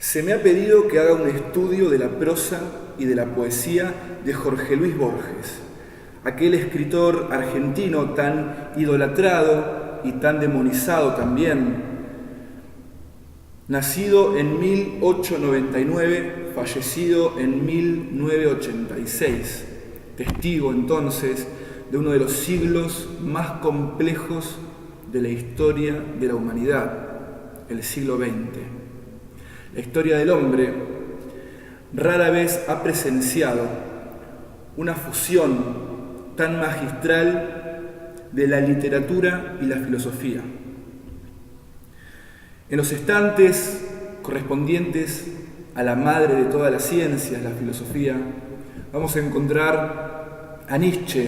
Se me ha pedido que haga un estudio de la prosa y de la poesía de Jorge Luis Borges, aquel escritor argentino tan idolatrado y tan demonizado también, nacido en 1899, fallecido en 1986, testigo entonces de uno de los siglos más complejos de la historia de la humanidad, el siglo XX. La historia del hombre rara vez ha presenciado una fusión tan magistral de la literatura y la filosofía. En los estantes correspondientes a la madre de todas las ciencias, la filosofía, vamos a encontrar a Nietzsche,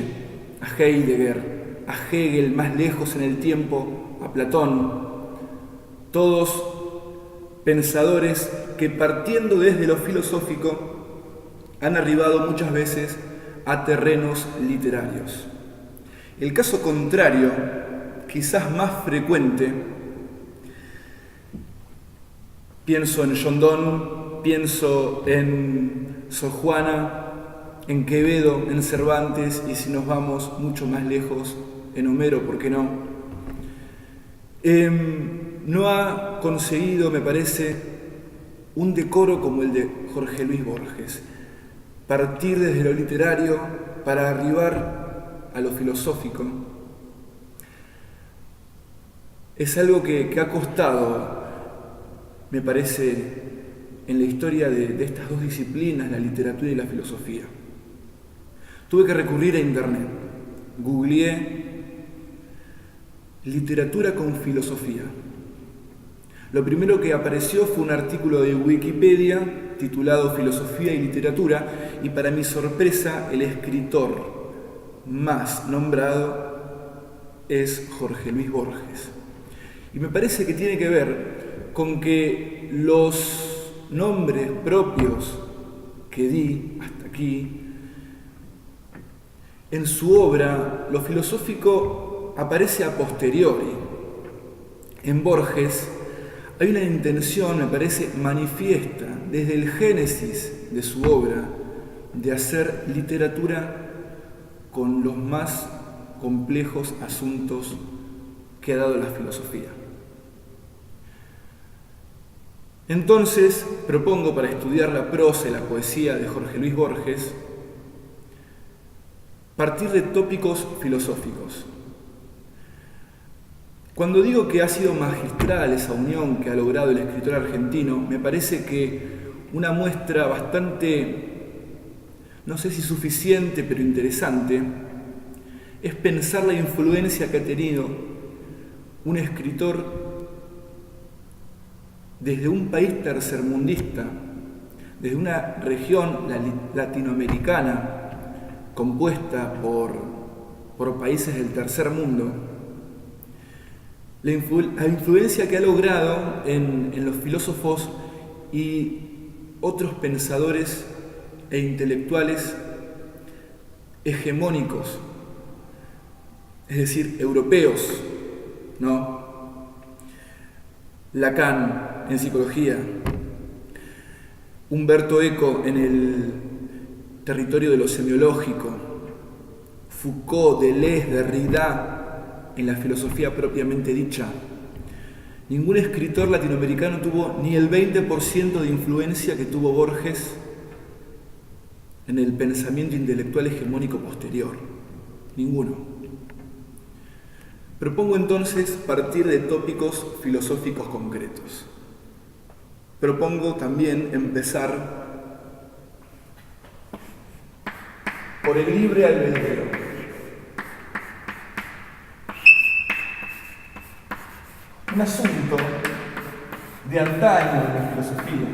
a Heidegger, a Hegel, más lejos en el tiempo, a Platón, todos pensadores que, partiendo desde lo filosófico, han arribado muchas veces a terrenos literarios. El caso contrario, quizás más frecuente, pienso en John Donne, pienso en Sor Juana, en Quevedo, en Cervantes, y si nos vamos mucho más lejos, en Homero, ¿por qué no? No ha conseguido, me parece, un decoro como el de Jorge Luis Borges. Partir desde lo literario para arribar a lo filosófico es algo que ha costado, me parece, en la historia de estas dos disciplinas, la literatura y la filosofía. Tuve que recurrir a internet, googleé literatura con filosofía. Lo primero que apareció fue un artículo de Wikipedia titulado Filosofía y Literatura, y para mi sorpresa el escritor más nombrado es Jorge Luis Borges. Y me parece que tiene que ver con que los nombres propios que di hasta aquí, en su obra, lo filosófico aparece a posteriori. En Borges hay una intención, me parece, manifiesta desde el génesis de su obra de hacer literatura con los más complejos asuntos que ha dado la filosofía. Entonces, propongo para estudiar la prosa y la poesía de Jorge Luis Borges partir de tópicos filosóficos. Cuando digo que ha sido magistral esa unión que ha logrado el escritor argentino, me parece que una muestra bastante, no sé si suficiente, pero interesante, es pensar la influencia que ha tenido un escritor desde un país tercermundista, desde una región latinoamericana compuesta por países del tercer mundo, la influencia que ha logrado en los filósofos y otros pensadores e intelectuales hegemónicos, es decir, europeos, ¿no? Lacan en psicología, Humberto Eco en el territorio de lo semiológico, Foucault, Deleuze, Derrida en la filosofía propiamente dicha. Ningún escritor latinoamericano tuvo ni el 20% de influencia que tuvo Borges en el pensamiento intelectual hegemónico posterior. Ninguno. Propongo entonces partir de tópicos filosóficos concretos. Propongo también empezar por el libre albedrío. Un asunto de antaño de la filosofía,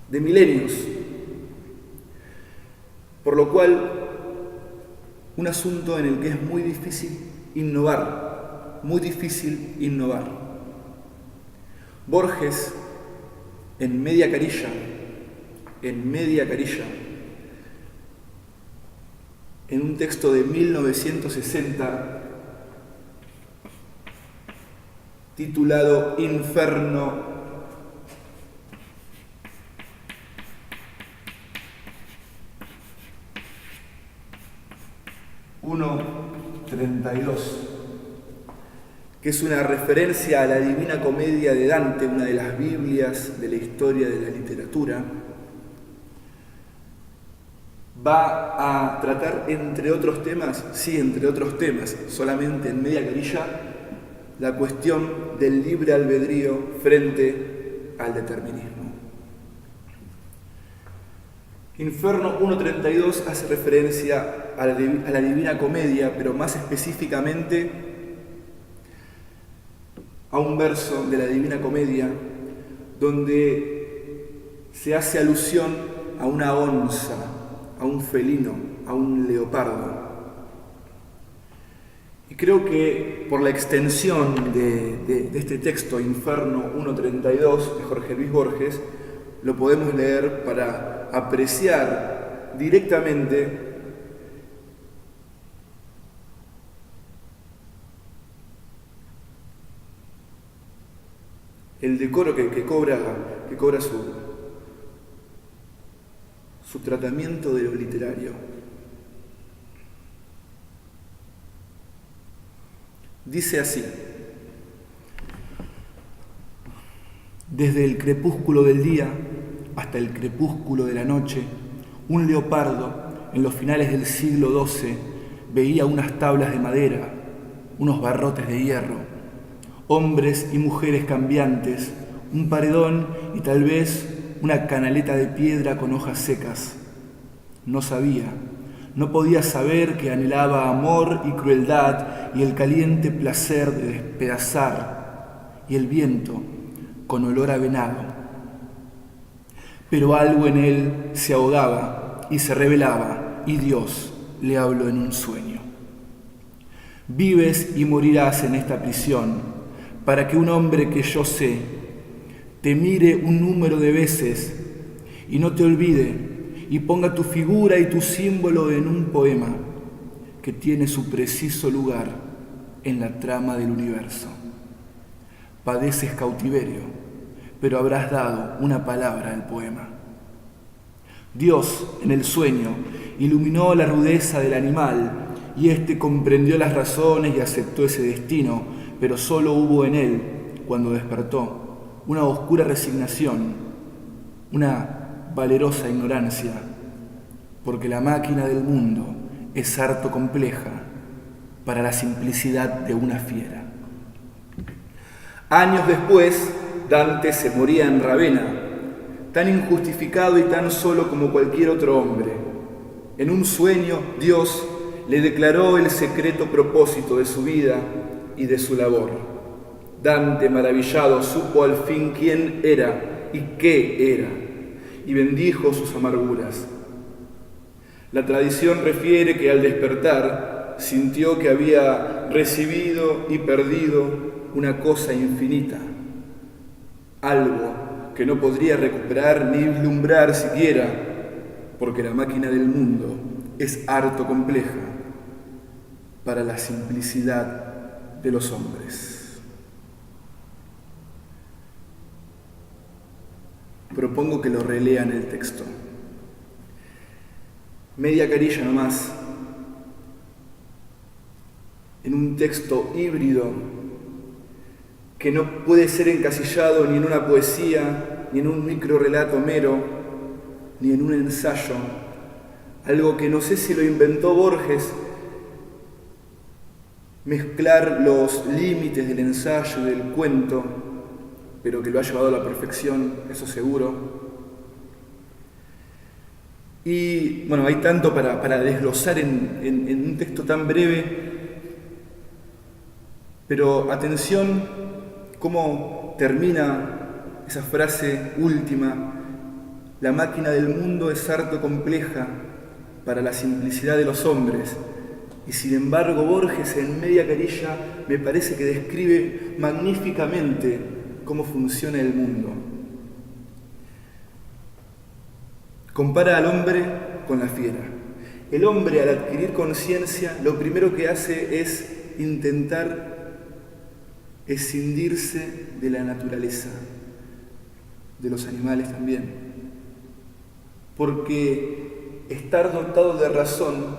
de milenios, por lo cual un asunto en el que es muy difícil innovar, Borges, en Media Carilla, en un texto de 1960, titulado Inferno 1:32, que es una referencia a la Divina Comedia de Dante, una de las Biblias de la historia de la literatura, va a tratar, entre otros temas, solamente en media carilla, la cuestión del libre albedrío frente al determinismo. Inferno 1:32 hace referencia a la Divina Comedia, pero más específicamente a un verso de la Divina Comedia donde se hace alusión a una onza, a un felino, a un leopardo. Y creo que por la extensión de este texto, Inferno 1:32, de Jorge Luis Borges, lo podemos leer para apreciar directamente el decoro que cobra su tratamiento de lo literario. Dice así: desde el crepúsculo del día hasta el crepúsculo de la noche, un leopardo en los finales del siglo XII veía unas tablas de madera, unos barrotes de hierro, hombres y mujeres cambiantes, un paredón y tal vez una canaleta de piedra con hojas secas. No sabía, no podía saber que anhelaba amor y crueldad y el caliente placer de despedazar y el viento con olor a venado. Pero algo en él se ahogaba y se revelaba y Dios le habló en un sueño. Vives y morirás en esta prisión para que un hombre que yo sé te mire un número de veces y no te olvide y ponga tu figura y tu símbolo en un poema que tiene su preciso lugar en la trama del universo. Padeces cautiverio, pero habrás dado una palabra al poema. Dios, en el sueño, iluminó la rudeza del animal y éste comprendió las razones y aceptó ese destino, pero solo hubo en él, cuando despertó, una oscura resignación, una valerosa ignorancia, porque la máquina del mundo es harto compleja para la simplicidad de una fiera. Años después, Dante se moría en Ravenna, tan injustificado y tan solo como cualquier otro hombre. En un sueño, Dios le declaró el secreto propósito de su vida y de su labor. Dante, maravillado, supo al fin quién era y qué era, y bendijo sus amarguras. La tradición refiere que al despertar sintió que había recibido y perdido una cosa infinita, algo que no podría recuperar ni vislumbrar siquiera, porque la máquina del mundo es harto compleja para la simplicidad de los hombres. Propongo que lo relean el texto. Media carilla nomás, en un texto híbrido que no puede ser encasillado ni en una poesía, ni en un microrrelato mero, ni en un ensayo, algo que no sé si lo inventó Borges, mezclar los límites del ensayo y del cuento, pero que lo ha llevado a la perfección, eso seguro. Y bueno, hay tanto para desglosar en un texto tan breve, pero atención cómo termina esa frase última: la máquina del mundo es harto compleja para la simplicidad de los hombres. Y sin embargo, Borges en media carilla me parece que describe magníficamente cómo funciona el mundo. Compara al hombre con la fiera. El hombre, al adquirir conciencia, lo primero que hace es intentar escindirse de la naturaleza, de los animales también. Porque estar dotado de razón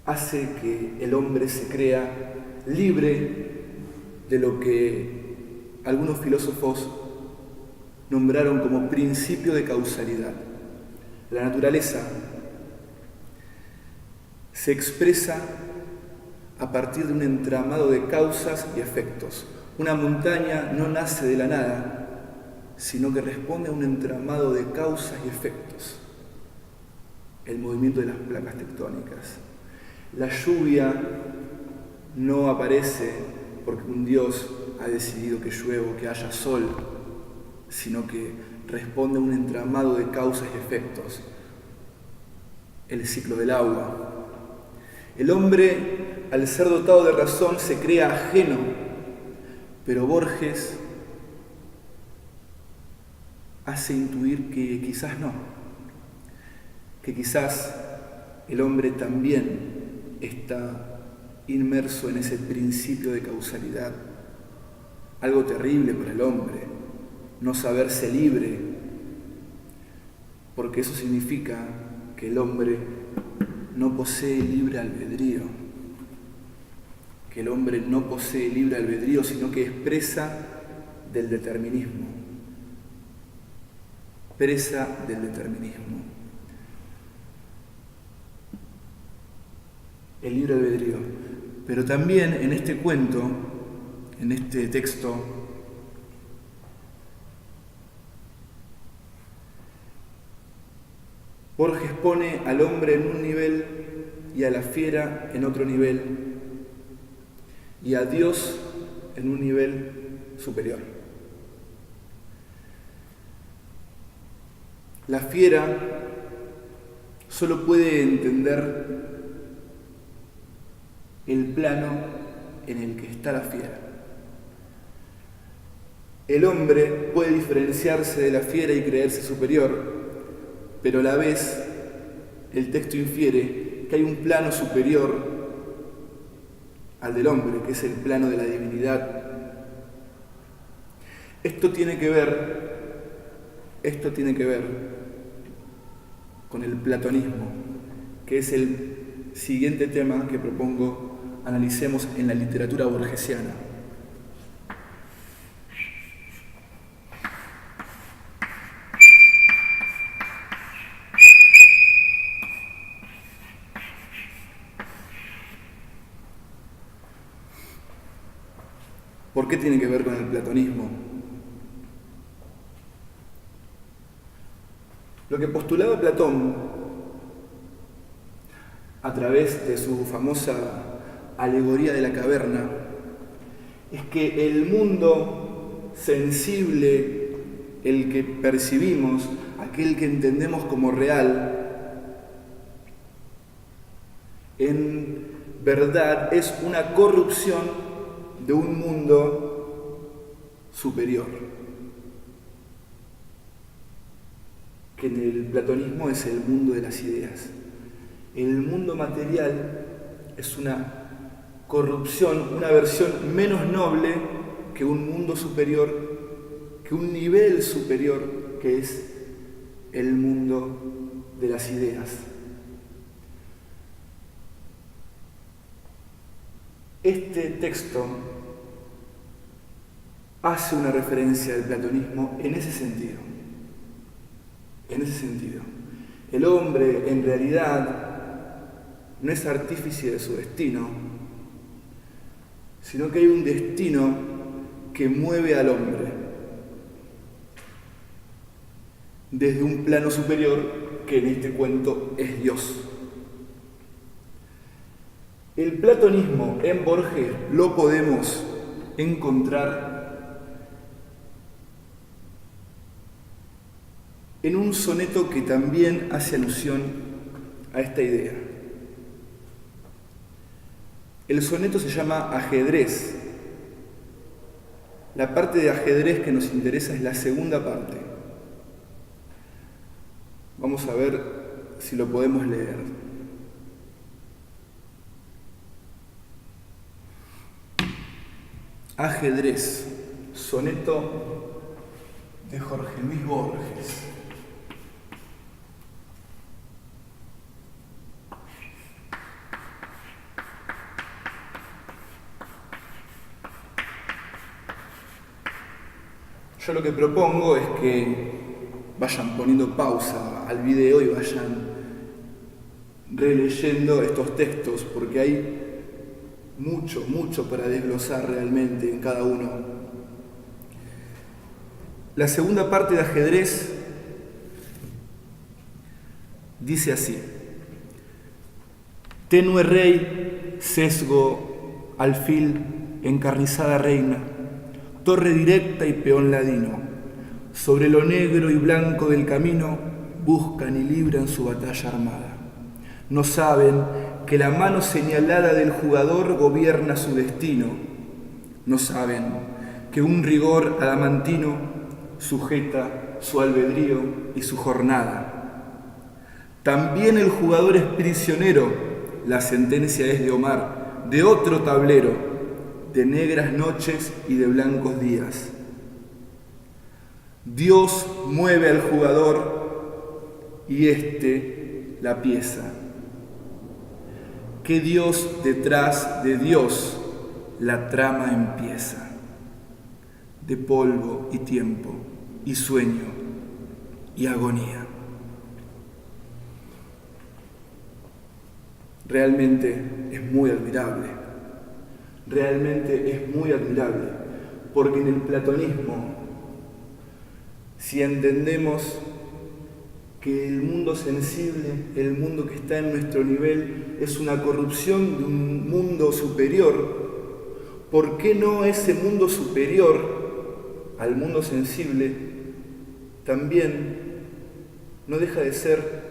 hace que el hombre se crea libre de lo que algunos filósofos nombraron como principio de causalidad. La naturaleza se expresa a partir de un entramado de causas y efectos. Una montaña no nace de la nada, sino que responde a un entramado de causas y efectos. El movimiento de las placas tectónicas. La lluvia no aparece porque un Dios ha decidido que llueva o que haya sol, sino que responde a un entramado de causas y efectos. El ciclo del agua. El hombre, al ser dotado de razón, se crea ajeno, pero Borges hace intuir que quizás no, que quizás el hombre también está inmerso en ese principio de causalidad. Algo terrible para el hombre, no saberse libre, porque eso significa que el hombre no posee libre albedrío, que el hombre no posee libre albedrío, sino que es presa del determinismo, presa del determinismo. El libre albedrío. Pero también en este cuento, en este texto, Borges pone al hombre en un nivel y a la fiera en otro nivel y a Dios en un nivel superior. La fiera solo puede entender el plano en el que está la fiera. El hombre puede diferenciarse de la fiera y creerse superior, pero a la vez el texto infiere que hay un plano superior al del hombre, que es el plano de la divinidad. Esto tiene que ver con el platonismo, que es el siguiente tema que propongo analicemos en la literatura borgesiana. ¿Por qué tiene que ver con el platonismo? Lo que postulaba Platón a través de su famosa alegoría de la caverna es que el mundo sensible, el que percibimos, aquel que entendemos como real, en verdad es una corrupción de un mundo superior, que en el platonismo es el mundo de las ideas. El mundo material es una corrupción, una versión menos noble que un mundo superior, que un nivel superior, que es el mundo de las ideas. Este texto hace una referencia al platonismo en ese sentido. En ese sentido. El hombre, en realidad, no es artífice de su destino, sino que hay un destino que mueve al hombre desde un plano superior que en este cuento es Dios. El platonismo en Borges lo podemos encontrar en un soneto que también hace alusión a esta idea. El soneto se llama Ajedrez. La parte de ajedrez que nos interesa es la segunda parte. Vamos a ver si lo podemos leer. Ajedrez, soneto de Jorge Luis Borges. Yo lo que propongo es que vayan poniendo pausa al video y vayan releyendo estos textos, porque hay mucho para desglosar realmente en cada uno. La segunda parte de Ajedrez dice así: tenue rey, sesgo, alfil, encarnizada reina, torre directa y peón ladino, sobre lo negro y blanco del camino buscan y libran su batalla armada. No saben que la mano señalada del jugador gobierna su destino. No saben que un rigor adamantino sujeta su albedrío y su jornada. También el jugador es prisionero, la sentencia es de Omar, de otro tablero, de negras noches y de blancos días. Dios mueve al jugador y éste la pieza. Que Dios detrás de Dios la trama empieza, de polvo y tiempo y sueño y agonía. Realmente es muy admirable, porque en el platonismo, si entendemos que el mundo sensible, el mundo que está en nuestro nivel, es una corrupción de un mundo superior, ¿por qué no ese mundo superior al mundo sensible también no deja de ser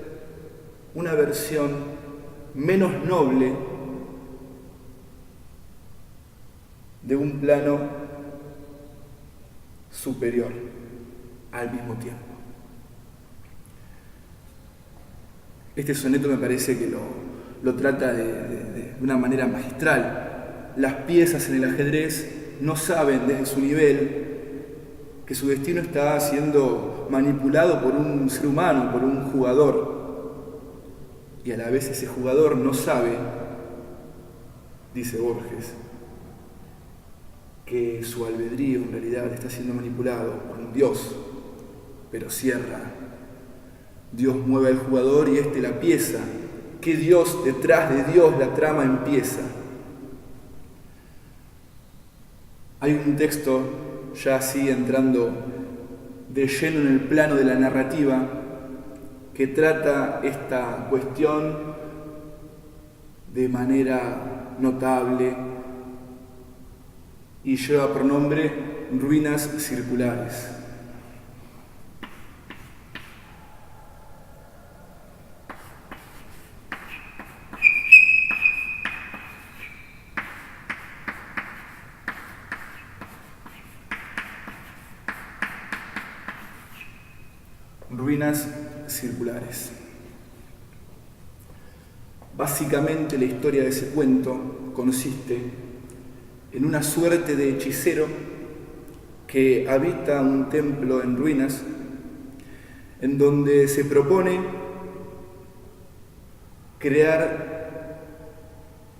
una versión menos noble de un plano superior al mismo tiempo? Este soneto me parece que lo trata de una manera magistral. Las piezas en el ajedrez no saben desde su nivel que su destino está siendo manipulado por un ser humano, por un jugador. Y a la vez ese jugador no sabe, dice Borges, que su albedrío en realidad está siendo manipulado por un Dios, pero cierra. Dios mueve al jugador y éste la pieza. Que Dios detrás de Dios la trama empieza. Hay un texto ya así entrando de lleno en el plano de la narrativa que trata esta cuestión de manera notable y lleva por nombre Ruinas Circulares. Ruinas circulares. Básicamente la historia de ese cuento consiste en una suerte de hechicero que habita un templo en ruinas, en donde se propone crear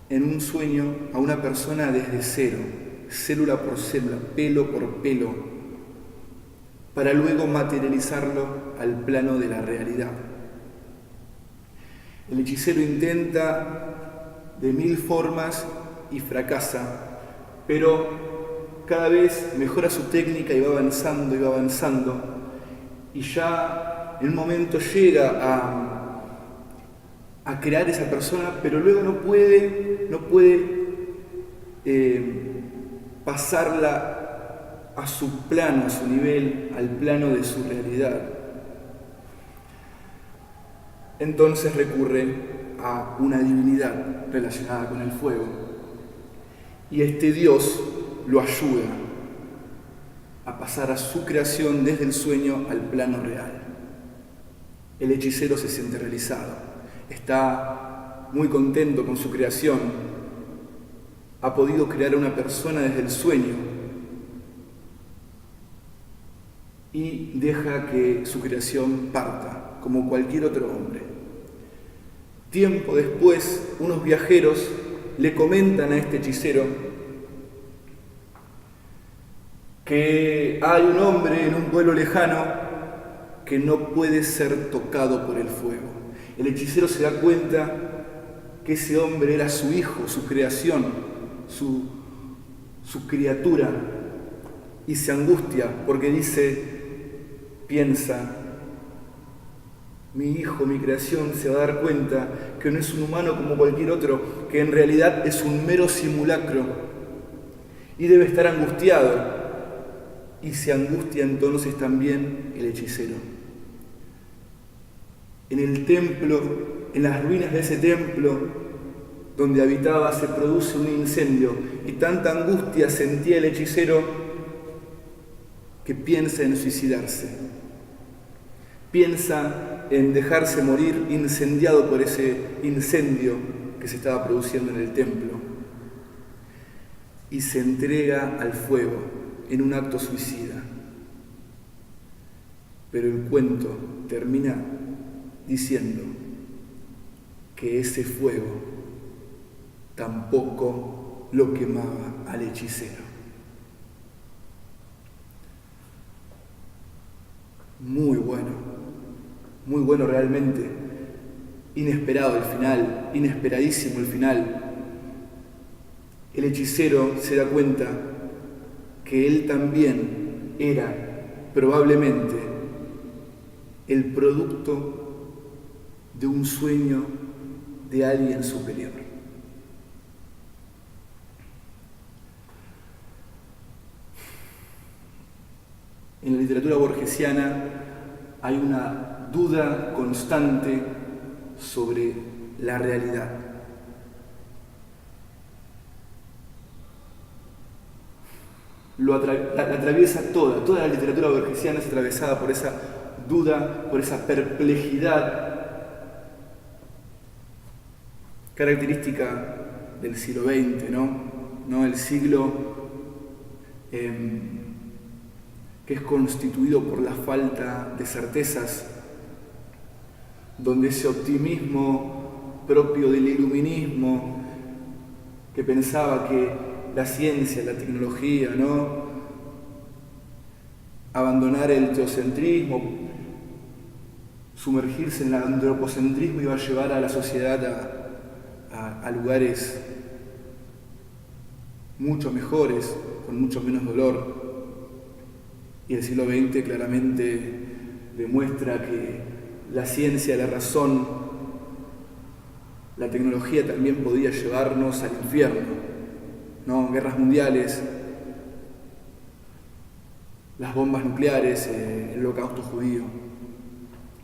en un sueño a una persona desde cero, célula por célula, pelo por pelo, para luego materializarlo al plano de la realidad. El hechicero intenta de 1000 formas y fracasa, pero cada vez mejora su técnica y va avanzando, y ya en un momento llega a crear esa persona, pero luego no puede pasarla a su plano, a su nivel, al plano de su realidad. Entonces recurre a una divinidad relacionada con el fuego, y este Dios lo ayuda a pasar a su creación desde el sueño al plano real. El hechicero se siente realizado, está muy contento con su creación, ha podido crear a una persona desde el sueño y deja que su creación parta, como cualquier otro hombre. Tiempo después, unos viajeros le comentan a este hechicero que hay un hombre en un pueblo lejano que no puede ser tocado por el fuego. El hechicero se da cuenta que ese hombre era su hijo, su creación, su criatura, y se angustia porque piensa, mi hijo, mi creación, se va a dar cuenta que no es un humano como cualquier otro, que en realidad es un mero simulacro, y debe estar angustiado, y se angustia entonces también el hechicero. En el templo, en las ruinas de ese templo donde habitaba, se produce un incendio, y tanta angustia sentía el hechicero que piensa en suicidarse. Piensa en dejarse morir incendiado por ese incendio que se estaba produciendo en el templo. Y se entrega al fuego en un acto suicida. Pero el cuento termina diciendo que ese fuego tampoco lo quemaba al hechicero. Muy bueno realmente, inesperado el final, inesperadísimo el final. El hechicero se da cuenta que él también era probablemente el producto de un sueño de alguien superior. En la literatura borgesiana hay una duda constante sobre la realidad. La atraviesa toda la literatura borgesiana es atravesada por esa duda, por esa perplejidad característica del siglo XX, ¿no? El siglo que es constituido por la falta de certezas, donde ese optimismo propio del iluminismo, que pensaba que la ciencia, la tecnología, abandonar el teocentrismo, sumergirse en el antropocentrismo, iba a llevar a la sociedad a lugares mucho mejores, con mucho menos dolor. Y el siglo XX claramente demuestra que la ciencia, la razón, la tecnología también podía llevarnos al infierno, guerras mundiales, las bombas nucleares, el holocausto judío.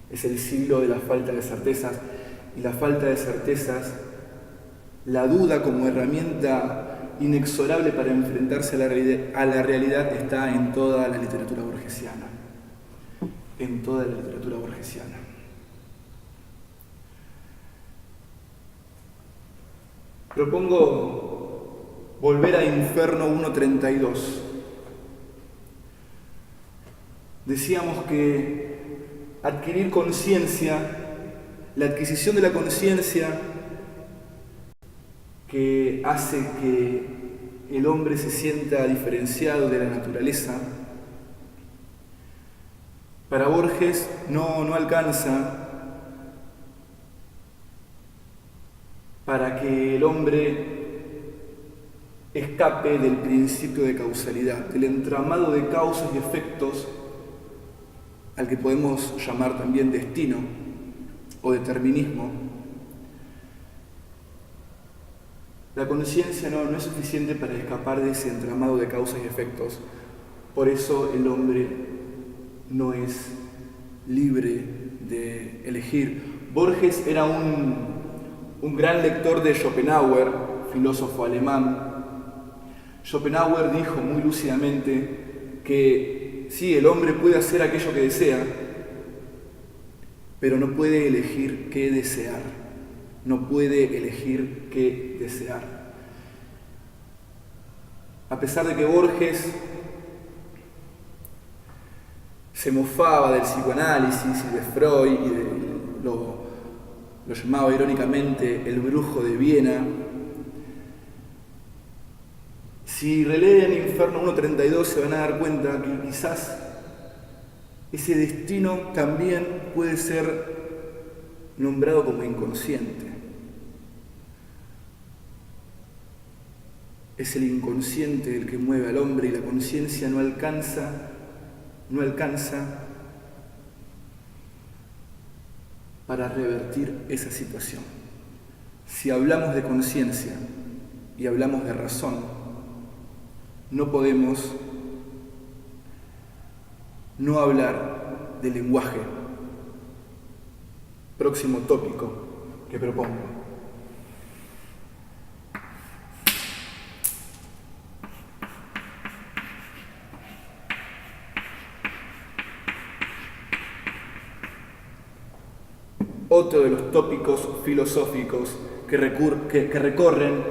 Es el siglo de la falta de certezas, y la falta de certezas, la duda como herramienta inexorable para enfrentarse a la realidad está en toda la literatura borgesiana. En toda la literatura borgesiana. Propongo volver a Inferno 1.32. Decíamos que adquirir conciencia, la adquisición de la conciencia que hace que el hombre se sienta diferenciado de la naturaleza, para Borges no alcanza para que el hombre escape del principio de causalidad, del entramado de causas y efectos al que podemos llamar también destino o determinismo. La conciencia no es suficiente para escapar de ese entramado de causas y efectos. Por eso el hombre no es libre de elegir. Borges era un gran lector de Schopenhauer, filósofo alemán. Schopenhauer dijo muy lúcidamente que sí, el hombre puede hacer aquello que desea, pero no puede elegir qué desear. No puede elegir qué desear. A pesar de que Borges se mofaba del psicoanálisis y de Freud y lo llamaba irónicamente el brujo de Viena, Si releen Inferno 1.32 se van a dar cuenta que quizás ese destino también puede ser nombrado como inconsciente. Es el inconsciente el que mueve al hombre y la conciencia no alcanza para revertir esa situación. Si hablamos de conciencia y hablamos de razón, no podemos no hablar del lenguaje. Próximo tópico que propongo. Otro de los tópicos filosóficos que recorren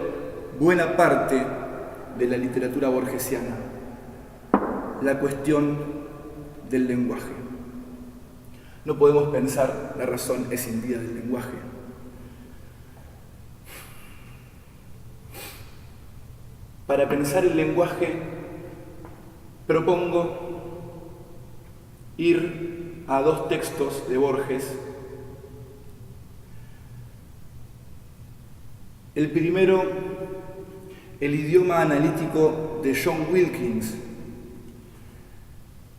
buena parte de la literatura borgesiana, la cuestión del lenguaje. No podemos pensar la razón escindida del lenguaje. Para pensar el lenguaje, propongo ir a dos textos de Borges. El primero, el idioma analítico de John Wilkins.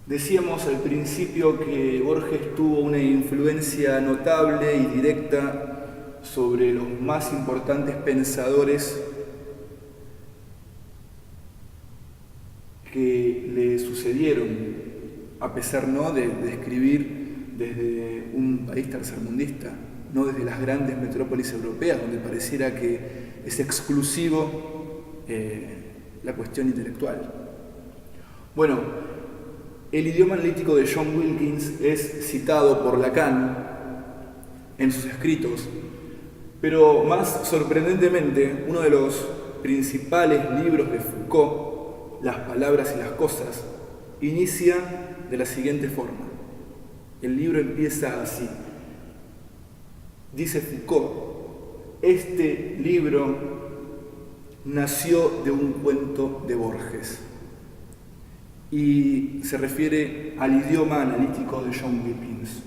Decíamos al principio que Borges tuvo una influencia notable y directa sobre los más importantes pensadores que le sucedieron, a pesar de escribir desde un país tercermundista, no desde las grandes metrópolis europeas, donde pareciera que es exclusivo la cuestión intelectual. Bueno, el idioma analítico de John Wilkins es citado por Lacan en sus escritos, pero más sorprendentemente, uno de los principales libros de Foucault, Las palabras y las cosas, inicia de la siguiente forma. El libro empieza así. Dice Foucault, este libro nació de un cuento de Borges y se refiere al idioma analítico de John Wilkins.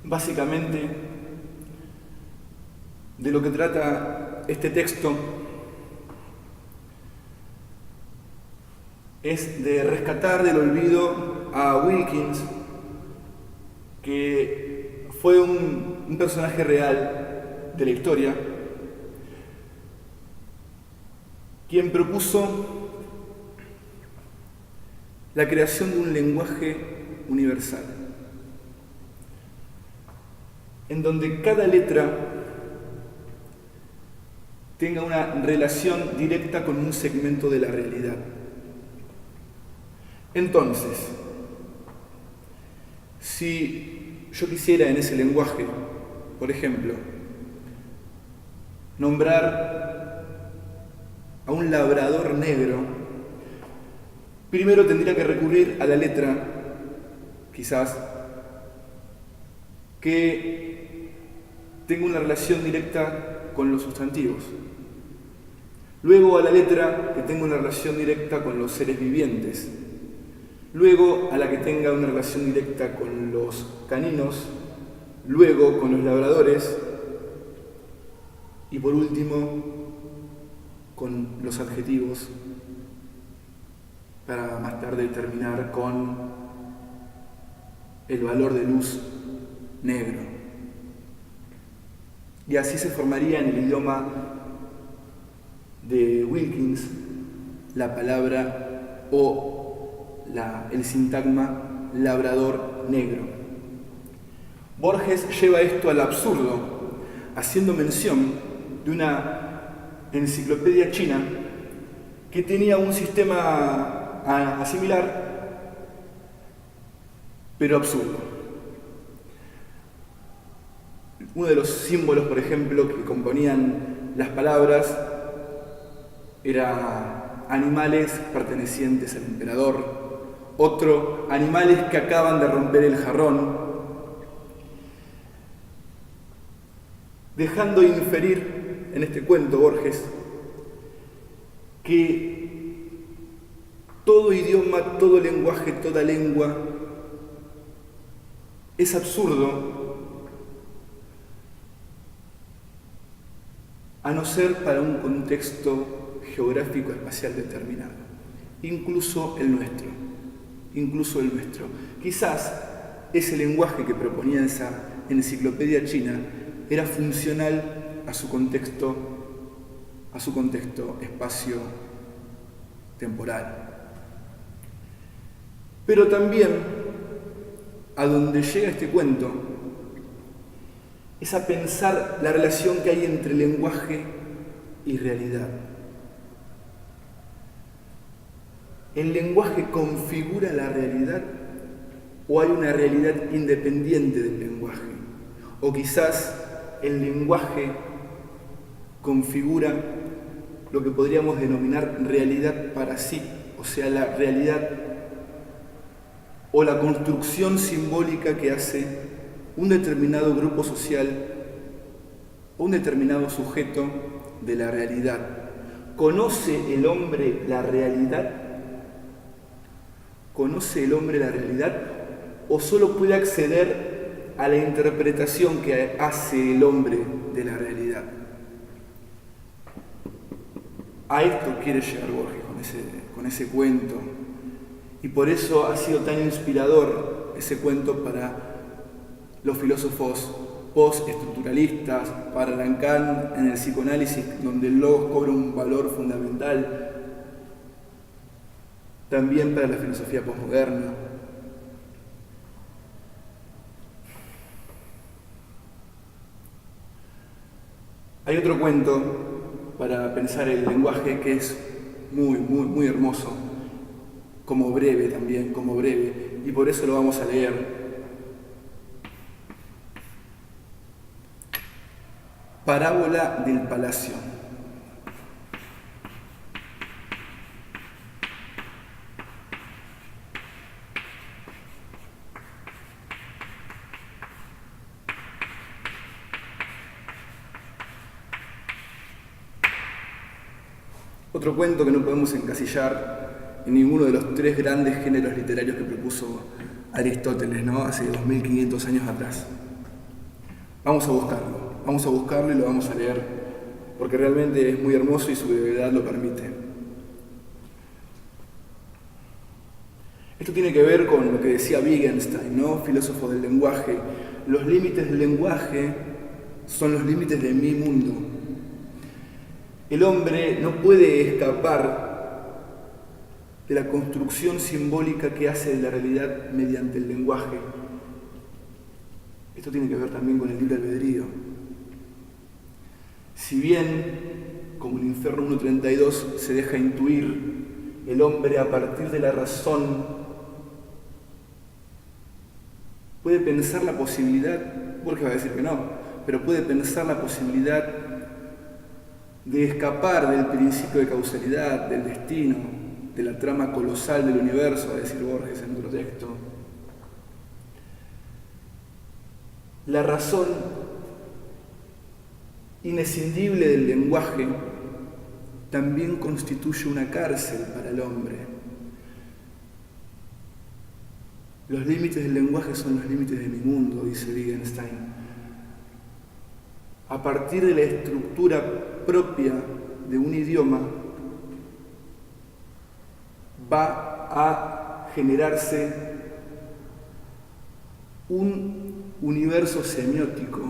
Básicamente, de lo que trata este texto es de rescatar del olvido a Wilkins, que fue un personaje real de la historia, quien propuso la creación de un lenguaje universal, en donde cada letra tenga una relación directa con un segmento de la realidad. Entonces, si yo quisiera en ese lenguaje, por ejemplo, nombrar a un labrador negro, primero tendría que recurrir a la letra, quizás, que tenga una relación directa con los sustantivos. Luego a la letra que tenga una relación directa con los seres vivientes. Luego a la que tenga una relación directa con los caninos. Luego con los labradores. Y por último con los adjetivos, para más tarde terminar con el valor de luz negro. Y así se formaría en el idioma de Wilkins la palabra o el sintagma labrador negro. Borges lleva esto al absurdo, haciendo mención de una enciclopedia china que tenía un sistema similar, pero absurdo. Uno de los símbolos, por ejemplo, que componían las palabras era animales pertenecientes al emperador, otro, animales que acaban de romper el jarrón, dejando inferir en este cuento Borges que todo idioma, todo lenguaje, toda lengua es absurdo a no ser para un contexto geográfico espacial determinado, incluso el nuestro. Quizás ese lenguaje que proponía esa enciclopedia china era funcional a su contexto espacio-temporal. Pero también, a donde llega este cuento, es a pensar la relación que hay entre lenguaje y realidad. ¿El lenguaje configura la realidad o hay una realidad independiente del lenguaje? O quizás el lenguaje configura lo que podríamos denominar realidad para sí, o sea, la realidad o la construcción simbólica que hace un determinado grupo social o un determinado sujeto de la realidad. ¿Conoce el hombre la realidad? ¿Conoce el hombre la realidad o solo puede acceder a la interpretación que hace el hombre de la realidad? A esto quiere llegar Borges con ese cuento, y por eso ha sido tan inspirador ese cuento para los filósofos postestructuralistas, para Lacan en el psicoanálisis, donde el logos cobra un valor fundamental, también para la filosofía posmoderna. Hay otro cuento para pensar el lenguaje que es muy hermoso, como breve, y por eso lo vamos a leer. Parábola del palacio. Otro cuento que no podemos encasillar en ninguno de los tres grandes géneros literarios que propuso Aristóteles, ¿no? Hace 2500 años atrás. Vamos a buscarlo y lo vamos a leer, porque realmente es muy hermoso y su brevedad lo permite. Esto tiene que ver con lo que decía Wittgenstein, ¿no? Filósofo del lenguaje. Los límites del lenguaje son los límites de mi mundo. El hombre no puede escapar de la construcción simbólica que hace de la realidad mediante el lenguaje. Esto tiene que ver también con el libre albedrío. Si bien, como en Infierno 1.32, se deja intuir el hombre a partir de la razón, puede pensar la posibilidad, Borges va a decir que no, pero puede pensar la posibilidad de escapar del principio de causalidad, del destino, de la trama colosal del universo, va a decir Borges en otro texto. La razón inescindible del lenguaje también constituye una cárcel para el hombre. Los límites del lenguaje son los límites de mi mundo, dice Wittgenstein. A partir de la estructura propia de un idioma va a generarse un universo semiótico,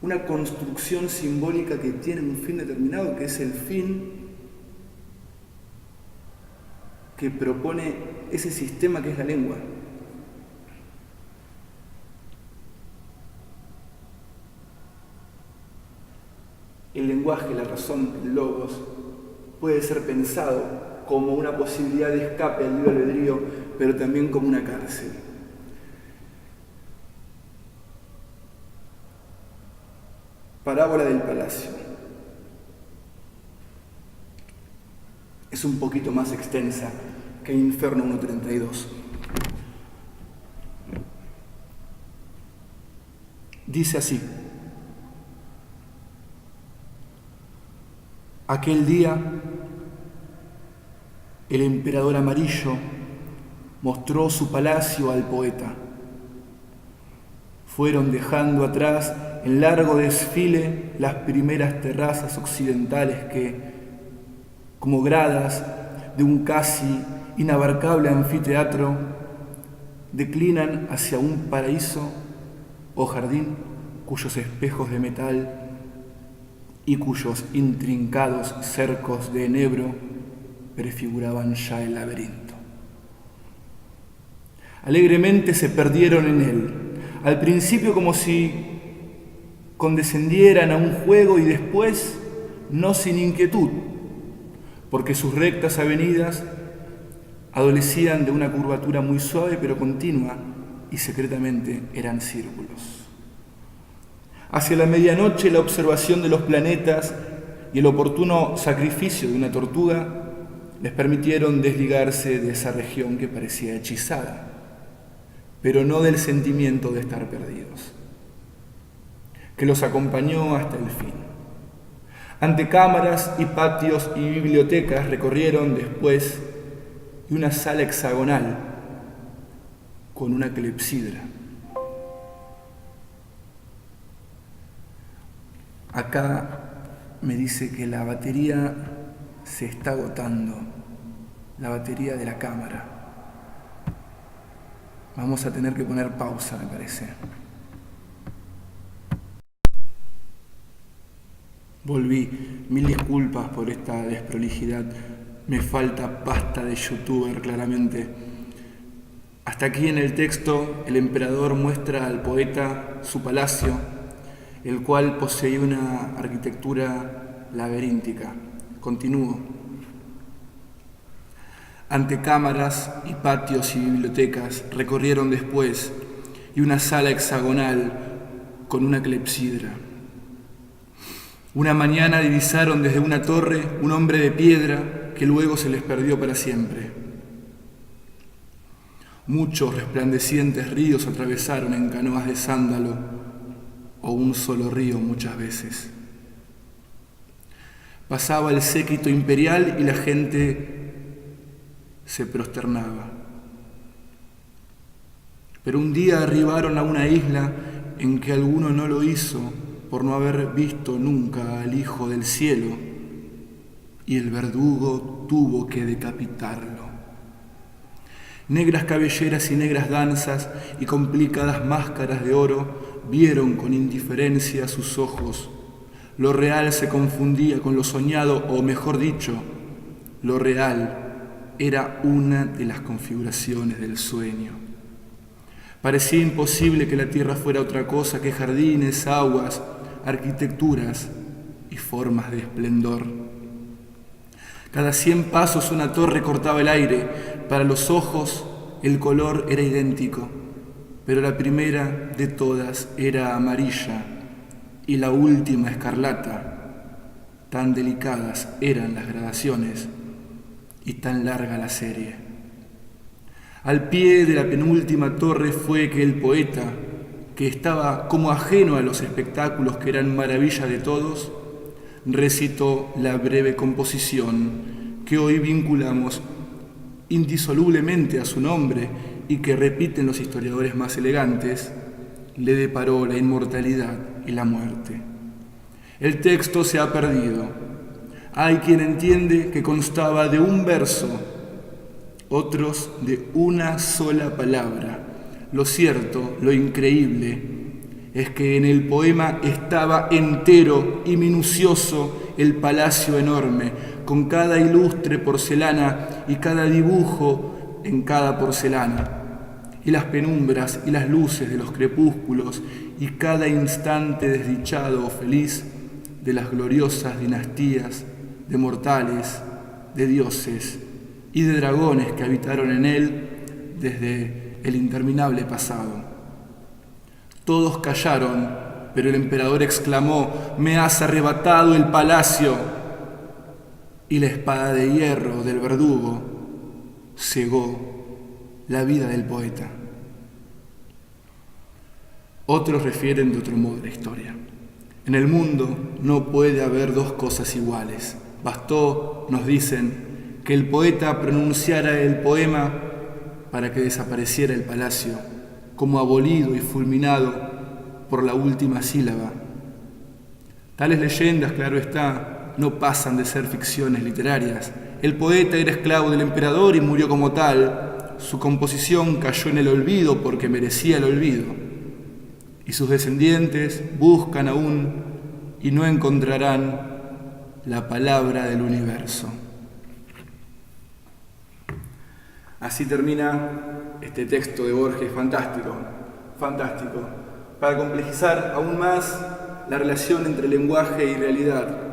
una construcción simbólica que tiene un fin determinado, que es el fin que propone ese sistema que es la lengua. El lenguaje, la razón, el logos, puede ser pensado como una posibilidad de escape al libre albedrío, pero también como una cárcel. Parábola del palacio. Es un poquito más extensa que Inferno 1.32. Dice así: aquel día, el emperador amarillo mostró su palacio al poeta. Fueron dejando atrás en largo desfile las primeras terrazas occidentales que, como gradas de un casi inabarcable anfiteatro, declinan hacia un paraíso o jardín cuyos espejos de metal y cuyos intrincados cercos de enebro prefiguraban ya el laberinto. Alegremente se perdieron en él, al principio como si condescendieran a un juego y después no sin inquietud, porque sus rectas avenidas adolecían de una curvatura muy suave pero continua y secretamente eran círculos. Hacia la medianoche la observación de los planetas y el oportuno sacrificio de una tortuga les permitieron desligarse de esa región que parecía hechizada, pero no del sentimiento de estar perdidos, que los acompañó hasta el fin. Ante cámaras y patios y bibliotecas recorrieron después de una sala hexagonal con una clepsidra. Acá me dice que la batería se está agotando, la batería de la cámara. Vamos a tener que poner pausa, me parece. Volví, mil disculpas por esta desprolijidad. Me falta pasta de youtuber, claramente. Hasta aquí en el texto, el emperador muestra al poeta su palacio, el cual poseía una arquitectura laberíntica. Continúo. Ante cámaras y patios y bibliotecas recorrieron después, y una sala hexagonal con una clepsidra. Una mañana divisaron desde una torre un hombre de piedra que luego se les perdió para siempre. Muchos resplandecientes ríos atravesaron en canoas de sándalo, o un solo río muchas veces. Pasaba el séquito imperial y la gente se prosternaba. Pero un día arribaron a una isla en que alguno no lo hizo por no haber visto nunca al Hijo del Cielo, y el verdugo tuvo que decapitarlo. Negras cabelleras y negras danzas y complicadas máscaras de oro vieron con indiferencia sus ojos. Lo real se confundía con lo soñado, o mejor dicho, lo real era una de las configuraciones del sueño. Parecía imposible que la tierra fuera otra cosa que jardines, aguas, arquitecturas y formas de esplendor. Cada 100 pasos una torre cortaba el aire. Para los ojos el color era idéntico, pero la primera de todas era amarilla y la última escarlata. Tan delicadas eran las gradaciones y tan larga la serie. Al pie de la penúltima torre fue que el poeta, que estaba como ajeno a los espectáculos que eran maravilla de todos, recitó la breve composición que hoy vinculamos indisolublemente a su nombre y que repiten los historiadores más elegantes. Le deparó la inmortalidad y la muerte. El texto se ha perdido. Hay quien entiende que constaba de un verso, otros de una sola palabra. Lo cierto, lo increíble, es que en el poema estaba entero y minucioso el palacio enorme, con cada ilustre porcelana y cada dibujo en cada porcelana, y las penumbras y las luces de los crepúsculos, y cada instante desdichado o feliz de las gloriosas dinastías de mortales, de dioses y de dragones que habitaron en él desde el interminable pasado. Todos callaron, pero el emperador exclamó: «Me has arrebatado el palacio», y la espada de hierro del verdugo cegó la vida del poeta. Otros refieren de otro modo la historia. En el mundo no puede haber dos cosas iguales. Bastó, nos dicen, que el poeta pronunciara el poema para que desapareciera el palacio, como abolido y fulminado por la última sílaba. Tales leyendas, claro está, no pasan de ser ficciones literarias. El poeta era esclavo del emperador y murió como tal. Su composición cayó en el olvido porque merecía el olvido. Y sus descendientes buscan aún y no encontrarán la palabra del universo. Así termina este texto de Borges, fantástico, fantástico, para complejizar aún más la relación entre lenguaje y realidad.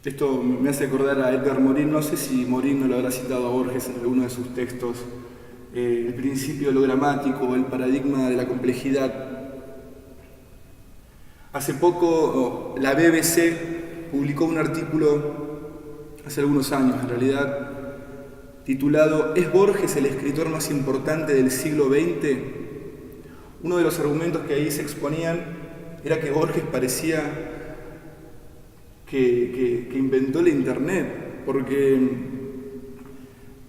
Esto me hace acordar a Edgar Morin, no sé si Morin no lo habrá citado a Borges en alguno de sus textos, el principio logramático, el paradigma de la complejidad. Hace poco la BBC publicó un artículo, hace algunos años en realidad, titulado «¿Es Borges el escritor más importante del siglo XX?». Uno de los argumentos que ahí se exponían era que Borges parecía que inventó la Internet, porque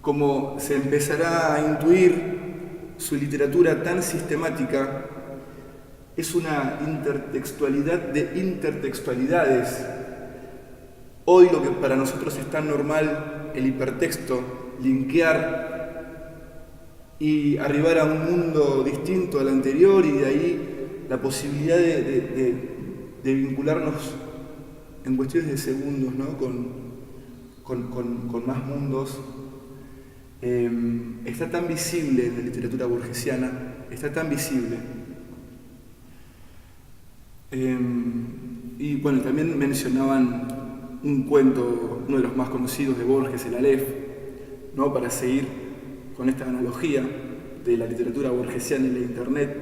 como se empezará a intuir, su literatura tan sistemática es una intertextualidad de intertextualidades. Hoy lo que para nosotros es tan normal, el hipertexto, linkear y arribar a un mundo distinto al anterior, y de ahí la posibilidad de vincularnos en cuestiones de segundos, ¿no? con más mundos. Está tan visible en la literatura borgesiana, está tan visible. Y bueno, también mencionaban un cuento, uno de los más conocidos de Borges, el Aleph, ¿no? Para seguir con esta analogía de la literatura borgesiana y la Internet,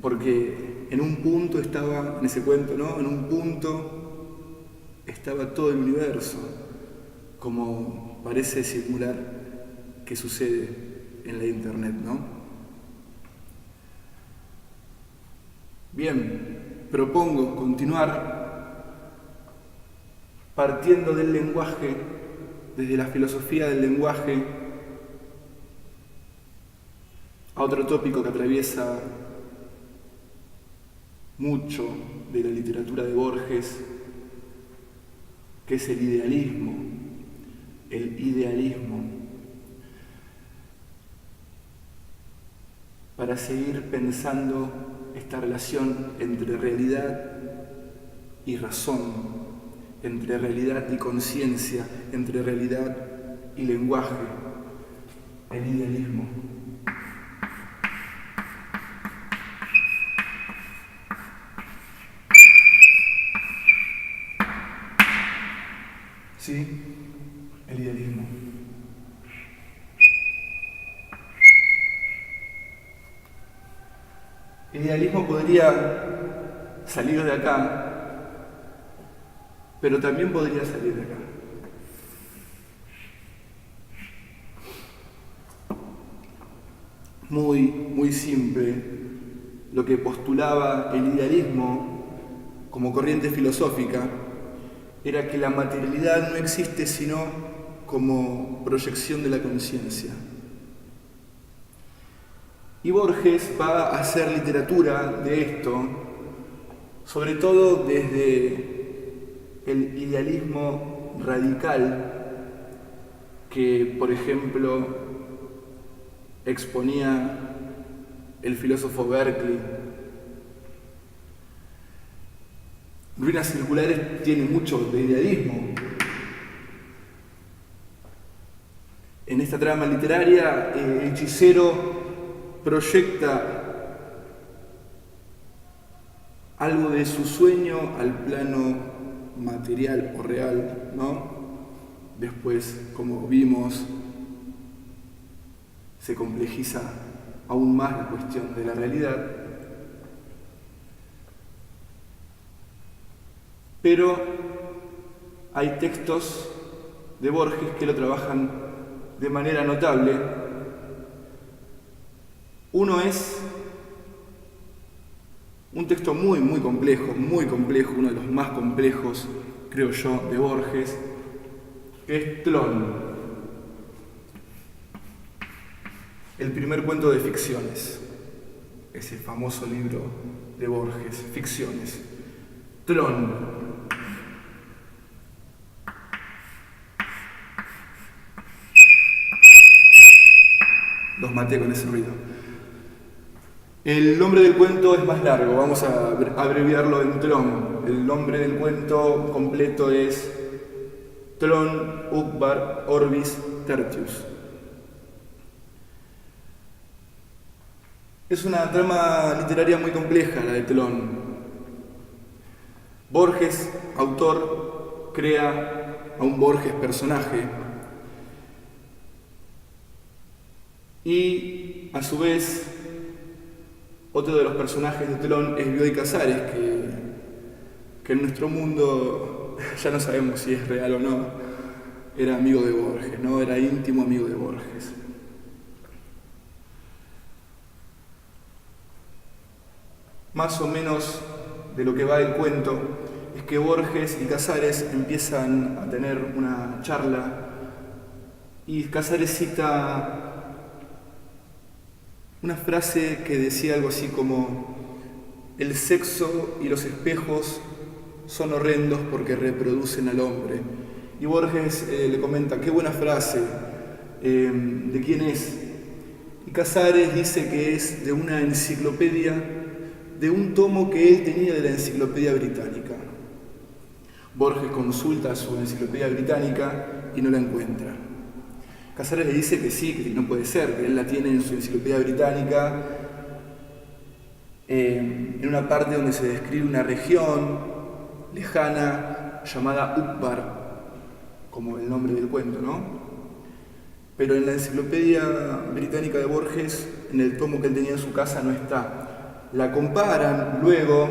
porque en un punto estaba, en ese cuento, ¿no? En un punto estaba todo el universo, como parece simular que sucede en la Internet, ¿no? Bien, propongo continuar partiendo del lenguaje, desde la filosofía del lenguaje, a otro tópico que atraviesa mucho de la literatura de Borges, que es el idealismo. El idealismo, para seguir pensando esta relación entre realidad y razón, entre realidad y conciencia, entre realidad y lenguaje, el idealismo. ¿Sí? El idealismo. El idealismo podría salir de acá, pero también podría salir de acá. Muy simple, lo que postulaba el idealismo como corriente filosófica era que la materialidad no existe sino como proyección de la conciencia. Y Borges va a hacer literatura de esto, sobre todo desde el idealismo radical que, por ejemplo, exponía el filósofo Berkeley. Ruinas Circulares tiene mucho de idealismo. En esta trama literaria, el hechicero proyecta algo de su sueño al plano material o real, ¿no? Después, como vimos, se complejiza aún más la cuestión de la realidad. Pero hay textos de Borges que lo trabajan de manera notable. Uno es un texto muy complejo, uno de los más complejos, creo yo, de Borges, que es Tlön, el primer cuento de ficciones, ese famoso libro de Borges, Ficciones. Tlön. Los maté con ese ruido. El nombre del cuento es más largo, vamos a abreviarlo en Tlön. El nombre del cuento completo es Tlön Uqbar Orbis Tertius. Es una trama literaria muy compleja la de Tlön. Borges, autor, crea a un Borges personaje y a su vez otro de los personajes de Tlön es Bioy Casares, que en nuestro mundo ya no sabemos si es real o no, era amigo de Borges, ¿no? Era íntimo amigo de Borges. Más o menos de lo que va el cuento es que Borges y Casares empiezan a tener una charla y Casares cita una frase que decía algo así como: el sexo y los espejos son horrendos porque reproducen al hombre. Y Borges le comenta: qué buena frase, ¿de quién es? Y Casares dice que es de una enciclopedia, de un tomo que él tenía de la Enciclopedia Británica. Borges consulta su Enciclopedia Británica y no la encuentra. Casares le dice que sí, que no puede ser, que él la tiene en su Enciclopedia Británica, en una parte donde se describe una región lejana llamada Uqbar, como el nombre del cuento, ¿no? Pero en la Enciclopedia Británica de Borges, en el tomo que él tenía en su casa, no está. La comparan luego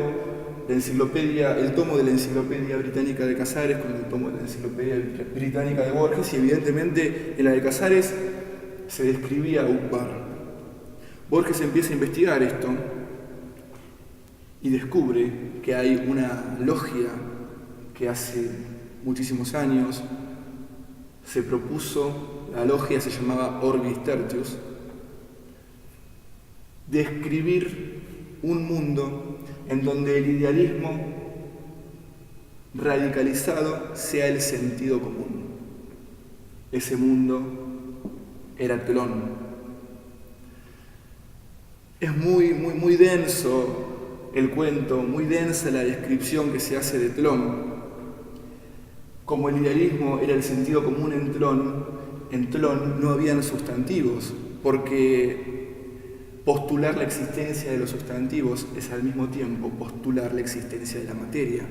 el tomo de la Enciclopedia Británica de Casares con el tomo de la Enciclopedia Británica de Borges, y evidentemente en la de Casares se describía Uqbar. Borges empieza a investigar esto y descubre que hay una logia que hace muchísimos años se propuso, la logia se llamaba Orbis Tertius, describir un mundo en donde el idealismo radicalizado sea el sentido común. Ese mundo era Tlön. Es muy denso el cuento, muy densa la descripción que se hace de Tlön. Como el idealismo era el sentido común en Tlön no habían sustantivos, porque postular la existencia de los sustantivos es al mismo tiempo postular la existencia de la materia.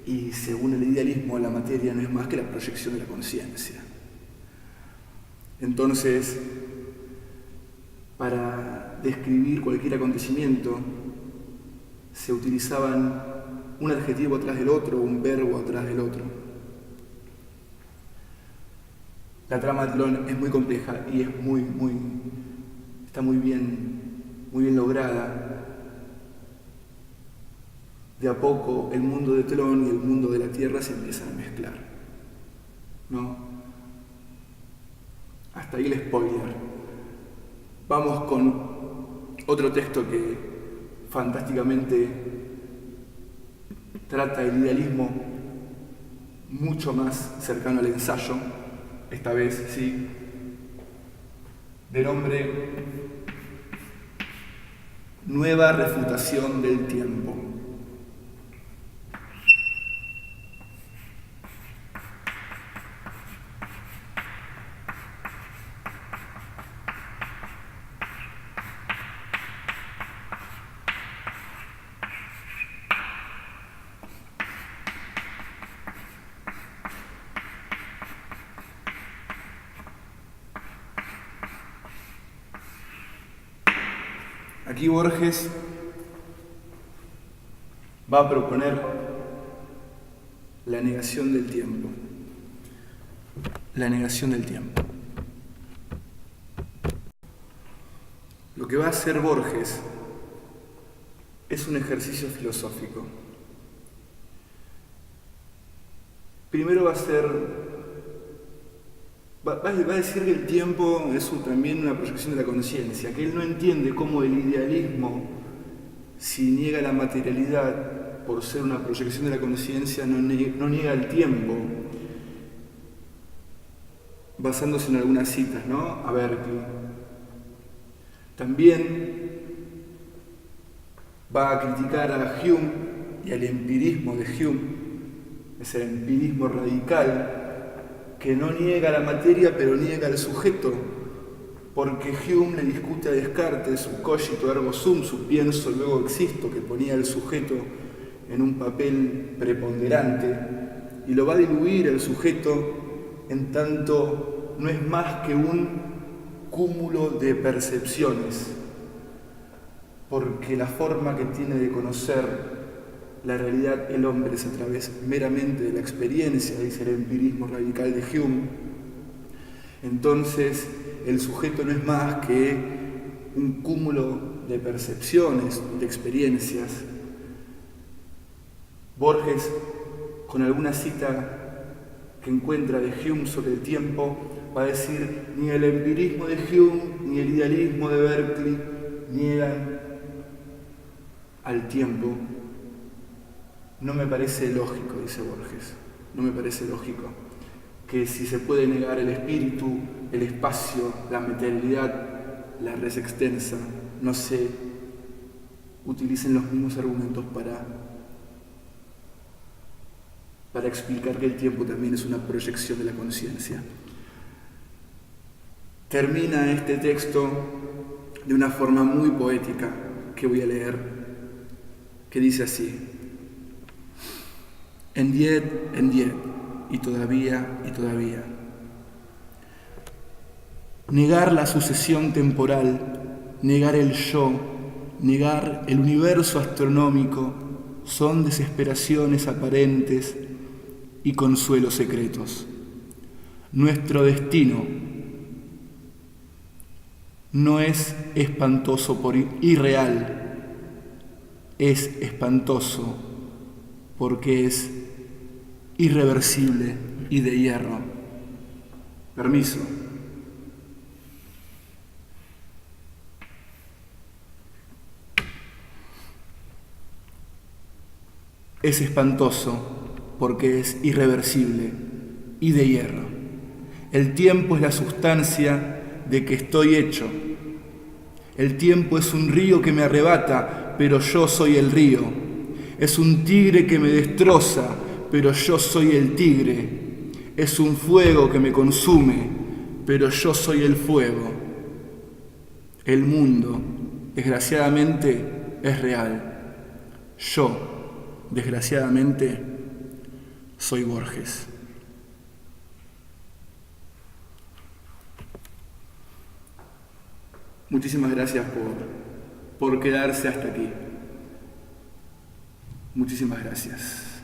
Y según el idealismo, la materia no es más que la proyección de la conciencia. Entonces, para describir cualquier acontecimiento, se utilizaban un adjetivo atrás del otro, un verbo atrás del otro. La trama de Tlön es muy compleja y es está muy bien lograda. De a poco el mundo de Tlön y el mundo de la Tierra se empiezan a mezclar, ¿no? Hasta ahí el spoiler. Vamos con otro texto que fantásticamente trata el idealismo mucho más cercano al ensayo, esta vez sí, de nombre Nueva refutación del tiempo. Aquí Borges va a proponer la negación del tiempo. La negación del tiempo. Lo que va a hacer Borges es un ejercicio filosófico. Primero va a decir que el tiempo es también una proyección de la conciencia, que él no entiende cómo el idealismo, si niega la materialidad por ser una proyección de la conciencia, no niega el tiempo, basándose en algunas citas, ¿no? A Berkeley. También va a criticar a Hume y al empirismo de Hume, ese empirismo radical que no niega la materia pero niega el sujeto, porque Hume le discute a Descartes su cogito ergo sum, su pienso luego existo, que ponía al sujeto en un papel preponderante y lo va a diluir el sujeto en tanto no es más que un cúmulo de percepciones, porque la forma que tiene de conocer la realidad el hombre es a través meramente de la experiencia, dice el empirismo radical de Hume. Entonces el sujeto no es más que un cúmulo de percepciones, de experiencias. Borges, con alguna cita que encuentra de Hume sobre el tiempo, va a decir: ni el empirismo de Hume ni el idealismo de Berkeley niegan al tiempo. No me parece lógico, dice Borges, no me parece lógico que si se puede negar el espíritu, el espacio, la materialidad, la res extensa, no se utilicen los mismos argumentos para explicar que el tiempo también es una proyección de la conciencia. Termina este texto de una forma muy poética que voy a leer, que dice así: and yet, y todavía, negar la sucesión temporal, negar el yo, negar el universo astronómico, son desesperaciones aparentes y consuelos secretos. Nuestro destino no es espantoso por irreal, es espantoso porque es irreversible y de hierro. Permiso. Es espantoso porque es irreversible y de hierro. El tiempo es la sustancia de que estoy hecho. El tiempo es un río que me arrebata, pero yo soy el río. Es un tigre que me destroza, pero yo soy el tigre. Es un fuego que me consume, pero yo soy el fuego. El mundo, desgraciadamente, es real. Yo, desgraciadamente, soy Borges. Muchísimas gracias por quedarse hasta aquí. Muchísimas gracias.